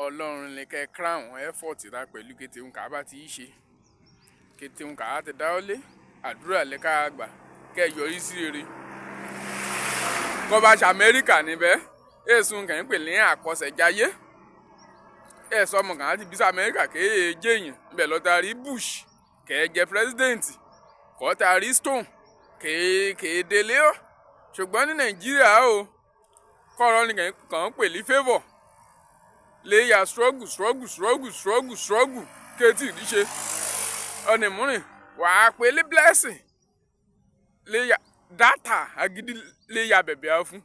Ọlọ́run ní kẹ́ crown effort ra pẹ̀lú kété ń kà bá ti ṣe kété ń kà á ti dá ọ lé àdúrà lẹ ká gbà kẹ́ yọrí sí rere. Kọ́ba ṣe Amẹ́ríkà níbẹ̀ èsùn kàn ń pè ní àkọsẹ̀jáyé ẹ̀sọ́ ọmọ kan láti bí sí Amẹ́ríkà kéé jẹ́yìn ibẹ̀ lọ́ta rí Bush kẹ́ jẹ́ president kọ́ta rí Stone kéé délé ọ́ ṣùgbọ́n ní Nàìjíríà o kọ́rọ́ ni kàn ń pè ní favour léyà struggle kéétì ríṣe ọ̀nìmúrìn wàá pé lé blessing léyà data agídí léyà bẹ̀bẹ̀ á fún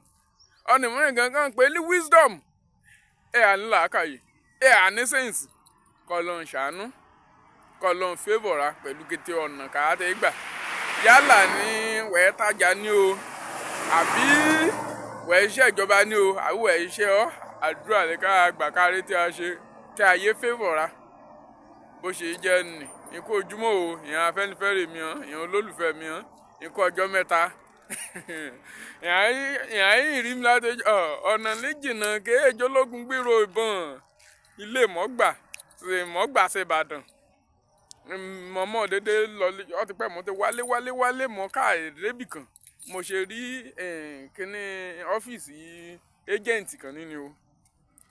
ọ̀nìmúrìn gangan pé lé wisdom à ní làákàyè à ní sense kọ́lọ́n ṣàánú kọ́lọ́n favour ra pẹ̀lú kété ọ̀nà káàtẹ́ gbà yálà ní wẹ́ẹ́ tajà ní o àbí wẹ́ẹ́ iṣẹ́ ìjọba ní o àbí wẹ́ẹ́ iṣẹ́ ọ́ àdúrà lè ká gbà kárí tí a ṣe tí ayé favour ra bó ṣe jẹ́ nì ikú ojúmọ́ o ìyẹn Afẹ́nifẹ́re mi hàn ìyẹn olólùfẹ́ mi hàn ikú ọjọ́ mẹ́ta ìyẹn yìí rí mi láti ọ̀nà níjìnà kéèjọ́ lógun gbèrò ìbọn ilé mọ́gbà ṣe Ìbàdàn mọ́mọ́ dédé lọ ọtí pẹ́ mo ti wálé mọ́ káàdébì kan mo ṣe rí kíní ọ́fíìsì ẹ́jẹ̀ǹtì kan nínú o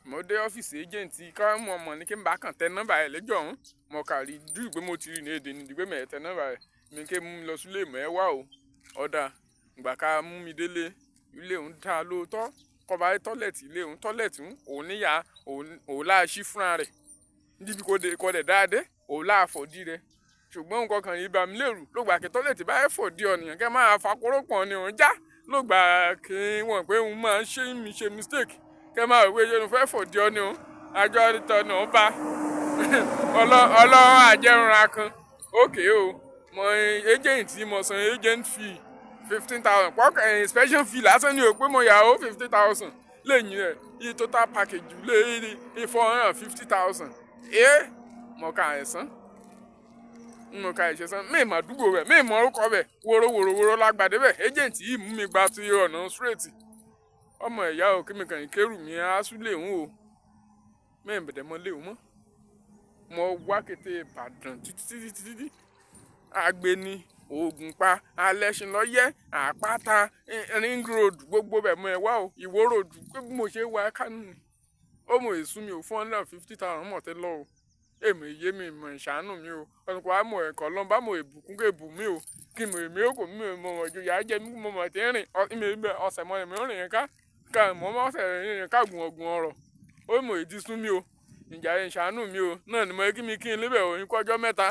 mo dé ọ́fíìsì ẹ́jẹ̀ǹtì ká mọ̀ mọ̀ ní kí n bá kàn tẹ nọ́mbà ẹ̀ lẹ́jọ́ ọ̀hún mo kà rí dúró pé mo ti rí ní èdè ní ìdígbé mẹ́ẹ̀ tẹ nọ́mbà ẹ̀ mi kí n mú mi lọ sílé ìmọ̀ ẹ̀ wá o ọ̀dà ìgbà ká mú mi délé ilé òun dá lóòótọ́ kọba tọ́lẹ̀tì ilé òun tọ́lẹ̀tì òun níyà òun láà ṣí fúnra rẹ̀ níbi kò dẹ̀ dáadé òun láà fọ̀dí rẹ̀ ṣùgbọ́n nǹkan kan yìí bá mi lérù ló gbà kí tọ́lẹ̀tì bá fọ̀dí ọ̀nìyàn kẹ́ máa fakórópọ̀ ni òun já ló gbà kí wọ́n pé òun máa ń ṣe mistake kẹ́ máa wípé ṣe fẹ́ fọ̀dí ọ ni òun àjọ àdìtọ̀ ni òun bá ọlọ́run àjẹrùnra kan ókè o mọ agent tí mo san agent fee 15,000 pọ́kẹ́ inspection fee lásán ni o pé mo yà ó 50,000 lẹ́yìn rẹ̀ iye total package lé 450,000 mo ka ẹ̀sán mo ka ìṣẹ̀sán mi mà dúgbò rẹ̀ mi mọ orúkọ rẹ̀ wòrò lágbàdé bẹ̀ agent yìí mú mi gba ti ọ̀nà straight ọmọ ẹ̀yà o kí mi kàn kérù mi aṣú léhùn o mi bẹ̀dẹ̀ mọ́ léhùn mọ́ mo wá kété Ìbàdàn títí Agbeni Ògùnpa Alẹ́ṣinlọ́yẹ́ Àpáta ring road gbogbo bẹ̀ mọ́ ẹ wá o Ìwó road pé bí mo ṣe wá Kánò ó mọ èsú mi ò 450,000 mọ̀ tẹ́ lọ o èmi yé mi mọ̀ ìṣàánú mi o ọ̀nà kò á mọ̀ ẹ̀kọ́ lọ́n bá mọ̀ ìbùkún kò èbù mi o kí mo èmi ó kò mí mọ̀ mọ̀ ju yàá jẹ́ mi mo mọ̀ tí ń rìn ọ̀sẹ̀ mọ́ ẹ̀mí rìn yẹn ká mọ̀ ọ̀sẹ̀ rìn yẹn ká gùn ọ̀gùn ọ̀rọ̀ ó mọ̀ ìdí sún mi o ìjà ìṣàánú mi o náà ni mo kí mi kí n lébẹ̀ òyìn kọjọ́ mẹ́ta